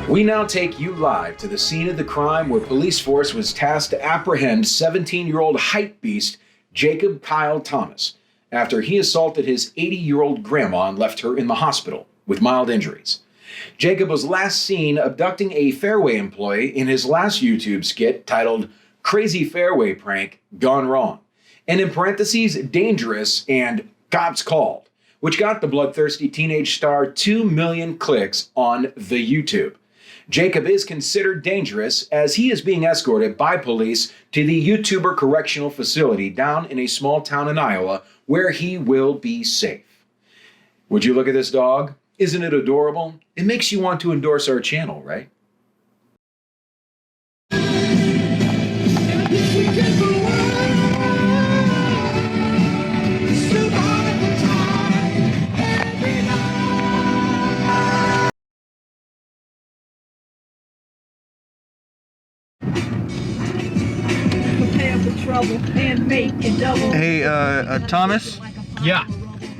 We now take you live to the scene of the crime where police force was tasked to apprehend 17-year-old hype beast Jacob Kyle Thomas after he assaulted his 80-year-old grandma and left her in the hospital with mild injuries. Jacob was last seen abducting a Fairway employee in his last YouTube skit titled Crazy Fairway Prank Gone Wrong, and in parentheses, dangerous and cops called, which got the bloodthirsty teenage star 2 million clicks on the YouTube. Jacob is considered dangerous as he is being escorted by police to the YouTuber correctional facility down in a small town in Iowa where he will be safe. Would you look at this dog? Isn't it adorable? It makes you want to endorse our channel, right? Hey, Thomas? Yeah.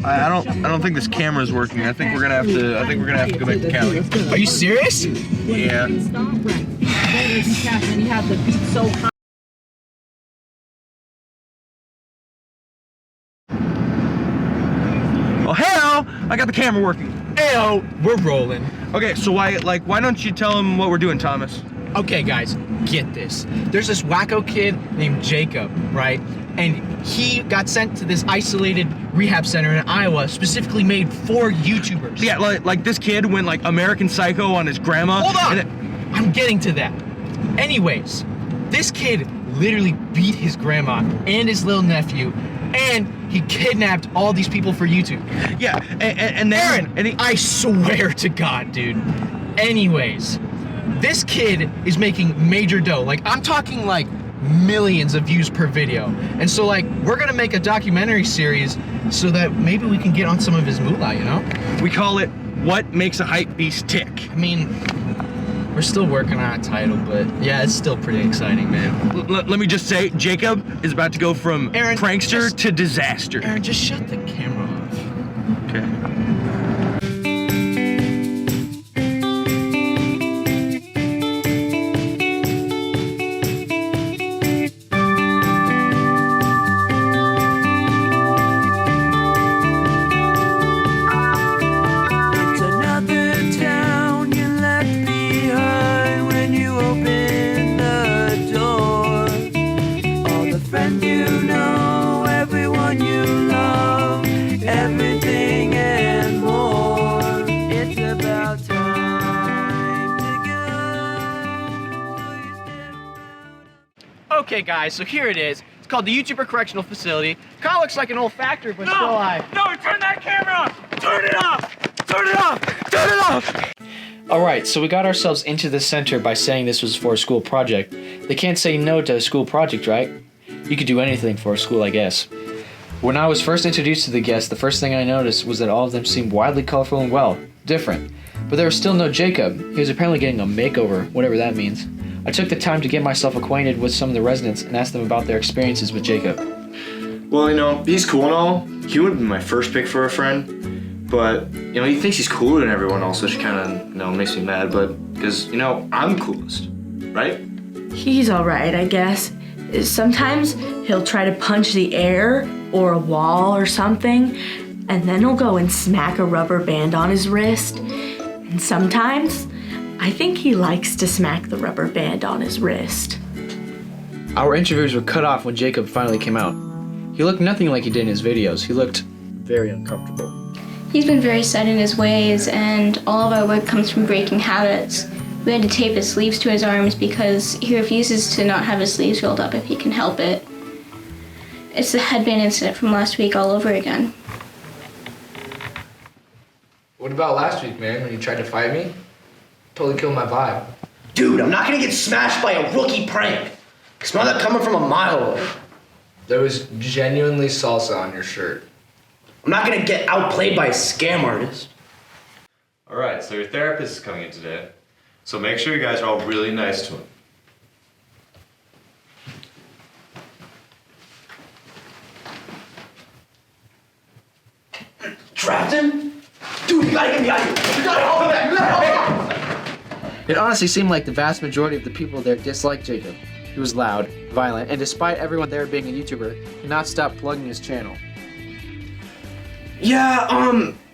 I don't think this camera's working. I think we're gonna have to go back to Cali. Are you serious? Yeah. Oh, hell! I got the camera working. Ayo, we're rolling. Okay, so why don't you tell him what we're doing, Thomas? Okay, guys, get this. There's this wacko kid named Jacob, right? And he got sent to this isolated rehab center in Iowa, specifically made for YouTubers. Yeah, like this kid went like American Psycho on his grandma. Hold on! I'm getting to that. Anyways, this kid literally beat his grandma and his little nephew, and he kidnapped all these people for YouTube. Yeah, and then... Aaron, I swear to God, dude. Anyways, this kid is making major dough. Like, I'm talking like millions of views per video. And so like, we're gonna make a documentary series so that maybe we can get on some of his moolah, you know? We call it What Makes a Hype Beast Tick. I mean, we're still working on a title, but yeah, it's still pretty exciting, man. Let me just say, Jacob is about to go from prankster to disaster. Aaron, just shut the camera off. Okay. Okay guys, so here it is. It's called the YouTuber Correctional Facility. Kinda looks like an old factory, but still alive. No, turn that camera off! Turn it off! Turn it off! Turn it off! Alright, so we got ourselves into the center by saying this was for a school project. They can't say no to a school project, right? You could do anything for a school, I guess. When I was first introduced to the guests, the first thing I noticed was that all of them seemed wildly colorful and, well, different. But there was still no Jacob. He was apparently getting a makeover, whatever that means. I took the time to get myself acquainted with some of the residents and asked them about their experiences with Jacob. Well, you know, he's cool and all. He wouldn't be my first pick for a friend, but, you know, he thinks he's cooler than everyone else, which kind of, you know, makes me mad, but, because, you know, I'm the coolest, right? He's alright, I guess. Sometimes he'll try to punch the air or a wall or something, and then he'll go and smack a rubber band on his wrist. And sometimes, I think he likes to smack the rubber band on his wrist. Our interviews were cut off when Jacob finally came out. He looked nothing like he did in his videos. He looked very uncomfortable. He's been very set in his ways, and all of our work comes from breaking habits. We had to tape his sleeves to his arms because he refuses to not have his sleeves rolled up if he can help it. It's the headband incident from last week all over again. What about last week, man, when you tried to fight me? Totally killed my vibe. Dude, I'm not gonna get smashed by a rookie prank. Smell that coming from a mile away. There was genuinely salsa on your shirt. I'm not gonna get outplayed by a scam artist. All right, so your therapist is coming in today. So make sure you guys are all really nice to him. Trapped him? Dude, you gotta get me out of here. You gotta help him back. You gotta help him back. It honestly seemed like the vast majority of the people there disliked Jacob. He was loud, violent, and despite everyone there being a YouTuber, could not stop plugging his channel. Yeah,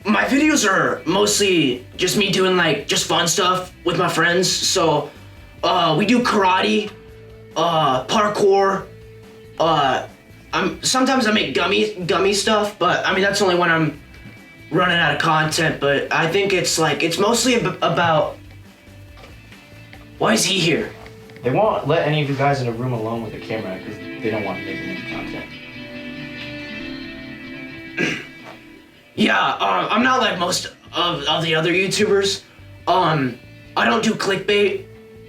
my videos are mostly just me doing like just fun stuff with my friends. So, we do karate, parkour. Sometimes I make gummy stuff, but I mean that's only when I'm running out of content. But I think it's mostly about. Why is he here? They won't let any of you guys in a room alone with a camera because they don't want to make any content. Yeah, I'm not like most of the other YouTubers. I don't do clickbait,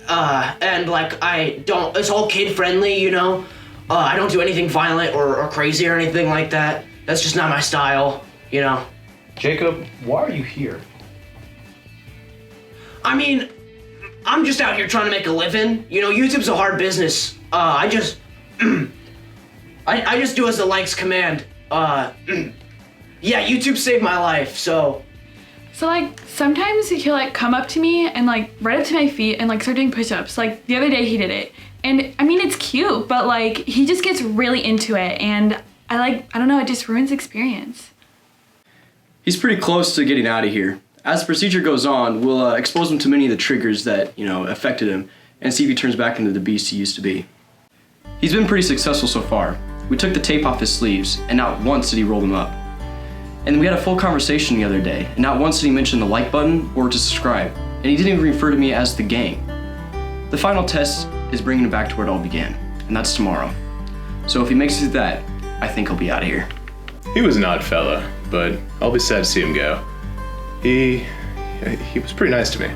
and like it's all kid friendly, you know? I don't do anything violent or crazy or anything like that. That's just not my style, you know? Jacob, why are you here? I mean, I'm just out here trying to make a living. You know, YouTube's a hard business. I just do as the likes command. Yeah, YouTube saved my life, so. So like, sometimes he'll like come up to me and like right up to my feet and like start doing push-ups. Like the other day he did it. And I mean, it's cute, but like he just gets really into it and I don't know, it just ruins the experience. He's pretty close to getting out of here. As the procedure goes on, we'll expose him to many of the triggers that, affected him and see if he turns back into the beast he used to be. He's been pretty successful so far. We took the tape off his sleeves and not once did he roll them up. And we had a full conversation the other day, and not once did he mention the like button or to subscribe, and he didn't even refer to me as the gang. The final test is bringing him back to where it all began, and that's tomorrow. So if he makes it through that, I think he'll be out of here. He was an odd fella, but I'll be sad to see him go. He was pretty nice to me.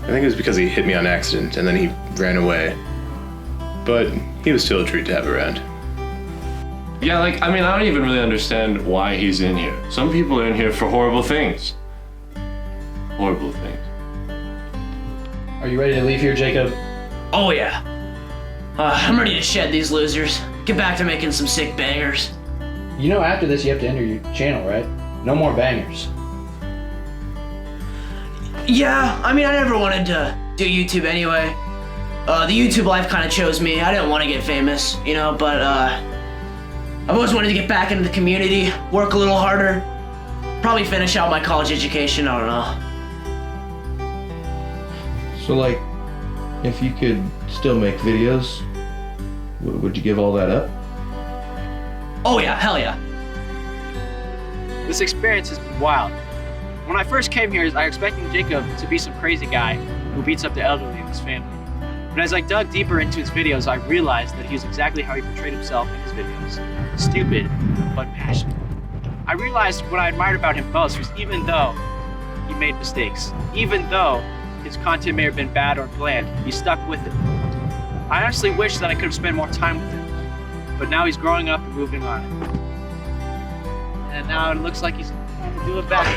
I think it was because he hit me on accident, and then he ran away. But he was still a treat to have around. Yeah, I don't even really understand why he's in here. Some people are in here for horrible things. Horrible things. Are you ready to leave here, Jacob? Oh yeah. I'm ready to shed these losers. Get back to making some sick bangers. You know after this you have to enter your channel, right? No more bangers. Yeah, I mean I never wanted to do YouTube anyway. The YouTube life kind of chose me. I didn't want to get famous, but I've always wanted to get back into the community, work a little harder, probably finish out my college education, I don't know. So like, if you could still make videos, would you give all that up? Oh yeah, hell yeah. This experience has been wild. When I first came here, I was expecting Jacob to be some crazy guy who beats up the elderly in his family. But as I dug deeper into his videos, I realized that he was exactly how he portrayed himself in his videos. Stupid, but passionate. I realized what I admired about him most was even though he made mistakes, even though his content may have been bad or bland, he stuck with it. I honestly wish that I could have spent more time with him, but now he's growing up and moving on. And now it looks like he's trying to do it back.